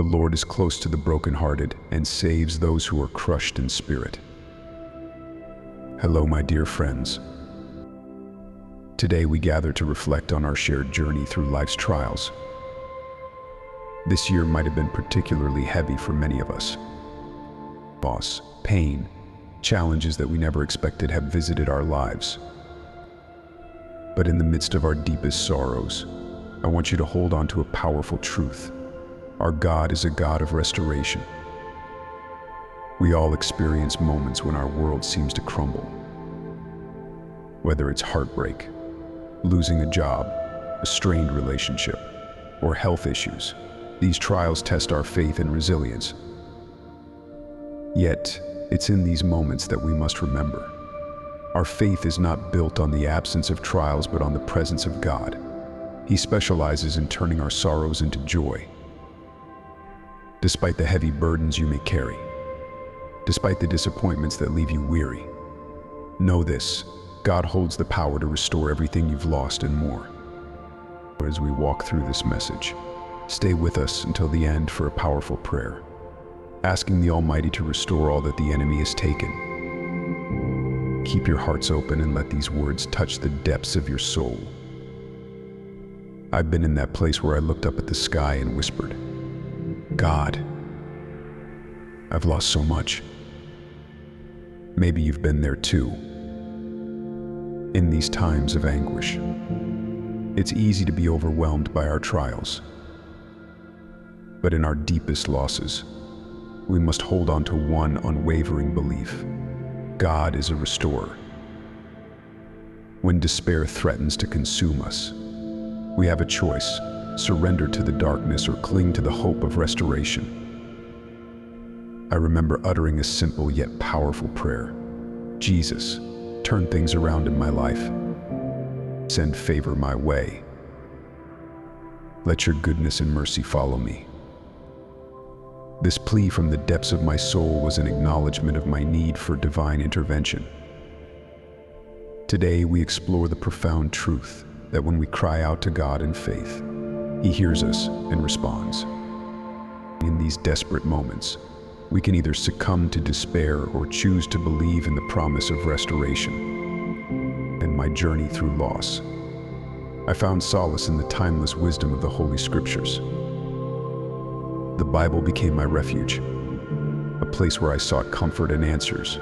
The Lord is close to the brokenhearted and saves those who are crushed in spirit. Hello, my dear friends. Today we gather to reflect on our shared journey through life's trials. This year might have been particularly heavy for many of us. Loss, pain, challenges that we never expected have visited our lives. But in the midst of our deepest sorrows, I want you to hold on to a powerful truth. Our God is a God of restoration. We all experience moments when our world seems to crumble. Whether it's heartbreak, losing a job, a strained relationship, or health issues, these trials test our faith and resilience. Yet, it's in these moments that we must remember. Our faith is not built on the absence of trials, but on the presence of God. He specializes in turning our sorrows into joy. Despite the heavy burdens you may carry, despite the disappointments that leave you weary, know this: God holds the power to restore everything you've lost and more. As we walk through this message, stay with us until the end for a powerful prayer, asking the Almighty to restore all that the enemy has taken. Keep your hearts open and let these words touch the depths of your soul. I've been in that place where I looked up at the sky and whispered, "God, I've lost so much." Maybe you've been there too. In these times of anguish, it's easy to be overwhelmed by our trials. But in our deepest losses, we must hold on to one unwavering belief: God is a restorer. When despair threatens to consume us, we have a choice: surrender to the darkness or cling to the hope of restoration. I remember uttering a simple yet powerful prayer: Jesus, turn things around in my life. Send favor my way. Let your goodness and mercy follow me. This plea from the depths of my soul was an acknowledgement of my need for divine intervention. Today we explore the profound truth that when we cry out to God in faith, He hears us and responds. In these desperate moments, we can either succumb to despair or choose to believe in the promise of restoration. In my journey through loss, I found solace in the timeless wisdom of the Holy Scriptures. The Bible became my refuge, a place where I sought comfort and answers.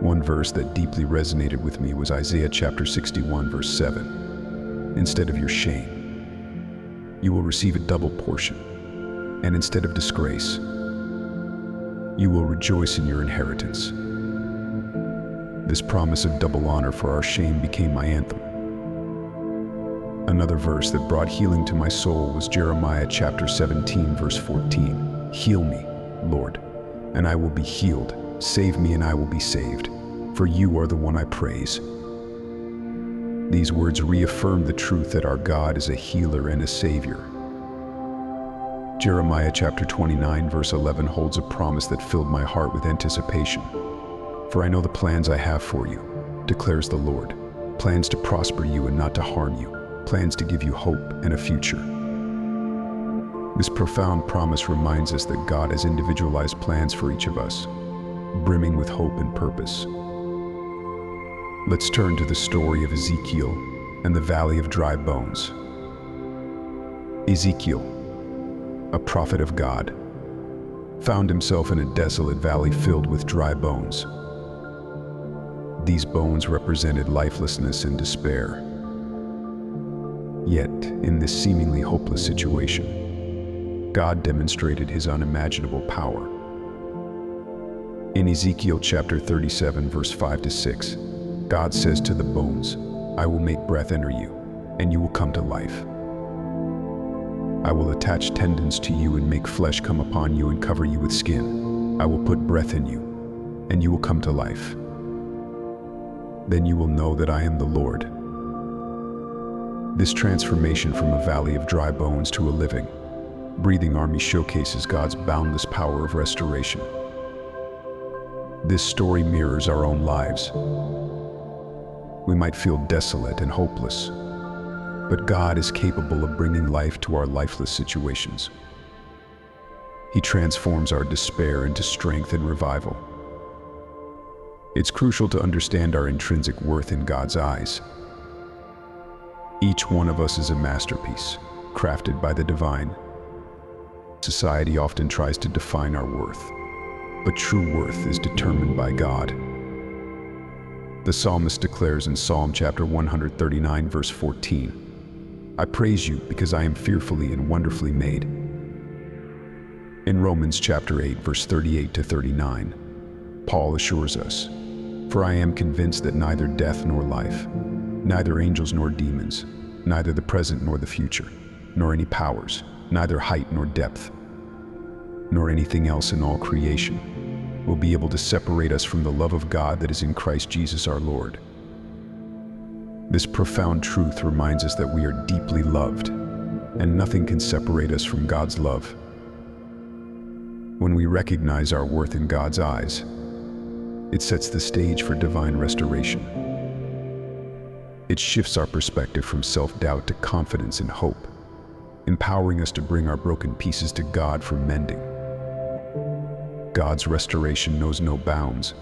One verse that deeply resonated with me was Isaiah chapter 61, verse 7. Instead of your shame, you will receive a double portion, and instead of disgrace, you will rejoice in your inheritance. This promise of double honor for our shame became my anthem. Another verse that brought healing to my soul was Jeremiah chapter 17, verse 14. Heal me, Lord, and I will be healed. Save me and I will be saved, for you are the one I praise. These words reaffirm the truth that our God is a healer and a savior. Jeremiah chapter 29, verse 11 holds a promise that filled my heart with anticipation. For I know the plans I have for you, declares the Lord, plans to prosper you and not to harm you, plans to give you hope and a future. This profound promise reminds us that God has individualized plans for each of us, brimming with hope and purpose. Let's turn to the story of Ezekiel and the Valley of Dry Bones. Ezekiel, a prophet of God, found himself in a desolate valley filled with dry bones. These bones represented lifelessness and despair. Yet, in this seemingly hopeless situation, God demonstrated His unimaginable power. In Ezekiel chapter 37, verse 5-6, God says to the bones, I will make breath enter you, and you will come to life. I will attach tendons to you and make flesh come upon you and cover you with skin. I will put breath in you, and you will come to life. Then you will know that I am the Lord. This transformation from a valley of dry bones to a living, breathing army showcases God's boundless power of restoration. This story mirrors our own lives. We might feel desolate and hopeless, but God is capable of bringing life to our lifeless situations. He transforms our despair into strength and revival. It's crucial to understand our intrinsic worth in God's eyes. Each one of us is a masterpiece, crafted by the divine. Society often tries to define our worth, but true worth is determined by God. The psalmist declares in Psalm chapter 139, verse 14, "I praise you because I am fearfully and wonderfully made." In Romans chapter 8, verse 38 to 39, Paul assures us, "For I am convinced that neither death nor life, neither angels nor demons, neither the present nor the future, nor any powers, neither height nor depth, nor anything else in all creation, will be able to separate us from the love of God that is in Christ Jesus our Lord." This profound truth reminds us that we are deeply loved, and nothing can separate us from God's love. When we recognize our worth in God's eyes, it sets the stage for divine restoration. It shifts our perspective from self-doubt to confidence and hope, empowering us to bring our broken pieces to God for mending. God's restoration knows no bounds.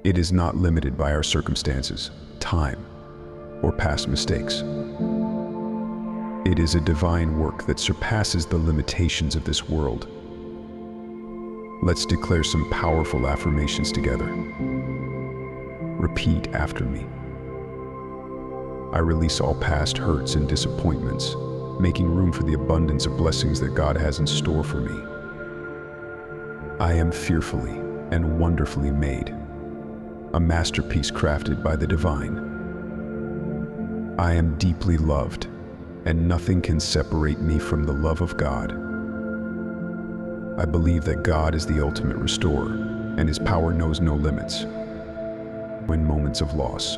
It is not limited by our circumstances, time, or past mistakes. It is a divine work that surpasses the limitations of this world. Let's declare some powerful affirmations together. Repeat after me. I release all past hurts and disappointments, making room for the abundance of blessings that God has in store for me. I am fearfully and wonderfully made, a masterpiece crafted by the divine. I am deeply loved, and nothing can separate me from the love of God. I believe that God is the ultimate restorer, and His power knows no limits. In moments of loss,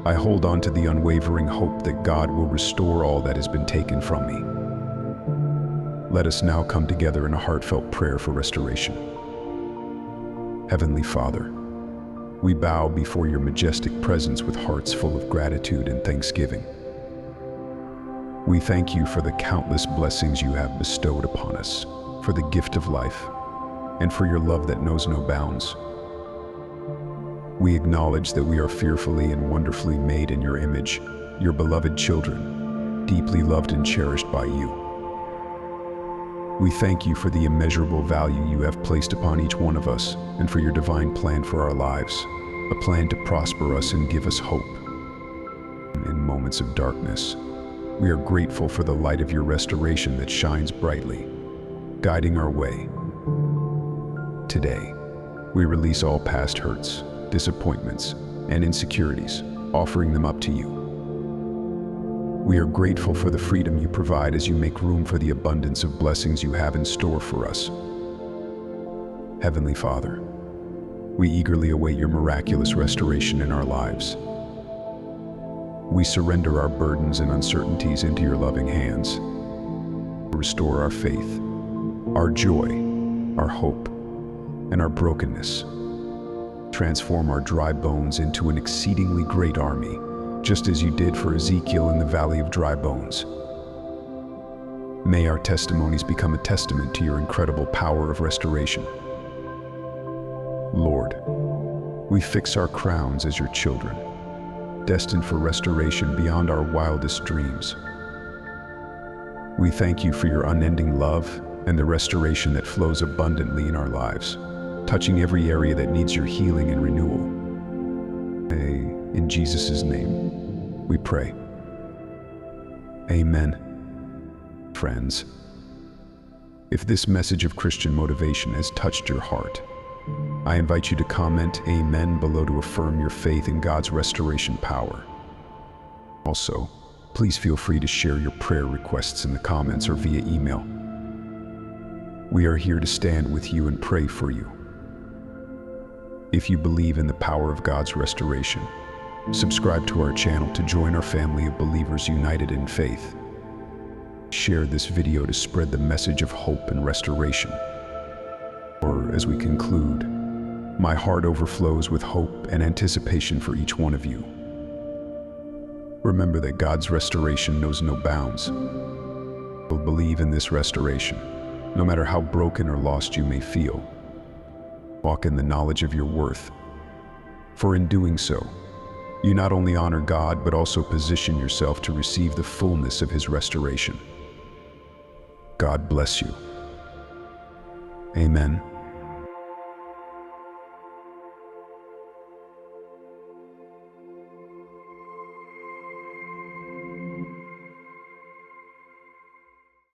I hold on to the unwavering hope that God will restore all that has been taken from me. Let us now come together in a heartfelt prayer for restoration. Heavenly Father, we bow before your majestic presence with hearts full of gratitude and thanksgiving. We thank you for the countless blessings you have bestowed upon us, for the gift of life, and for your love that knows no bounds. We acknowledge that we are fearfully and wonderfully made in your image, your beloved children, deeply loved and cherished by you. We thank you for the immeasurable value you have placed upon each one of us, and for your divine plan for our lives, a plan to prosper us and give us hope. In moments of darkness, we are grateful for the light of your restoration that shines brightly, guiding our way. Today, we release all past hurts, disappointments, and insecurities, offering them up to you. We are grateful for the freedom you provide as you make room for the abundance of blessings you have in store for us. Heavenly Father, we eagerly await your miraculous restoration in our lives. We surrender our burdens and uncertainties into your loving hands. Restore our faith, our joy, our hope, and our brokenness. Transform our dry bones into an exceedingly great army, just as you did for Ezekiel in the valley of dry bones. May our testimonies become a testament to your incredible power of restoration. Lord, we fix our crowns as your children, destined for restoration beyond our wildest dreams. We thank you for your unending love and the restoration that flows abundantly in our lives, touching every area that needs your healing and renewal. In Jesus' name, we pray. Amen. Friends, if this message of Christian motivation has touched your heart, I invite you to comment Amen below to affirm your faith in God's restoration power. Also, please feel free to share your prayer requests in the comments or via email. We are here to stand with you and pray for you. If you believe in the power of God's restoration, subscribe to our channel to join our family of believers united in faith. Share this video to spread the message of hope and restoration. Or as we conclude, my heart overflows with hope and anticipation for each one of you. Remember that God's restoration knows no bounds. Believe in this restoration, No matter how broken or lost you may feel, walk in the knowledge of your worth. For in doing so, you not only honor God, but also position yourself to receive the fullness of His restoration. God bless you. Amen.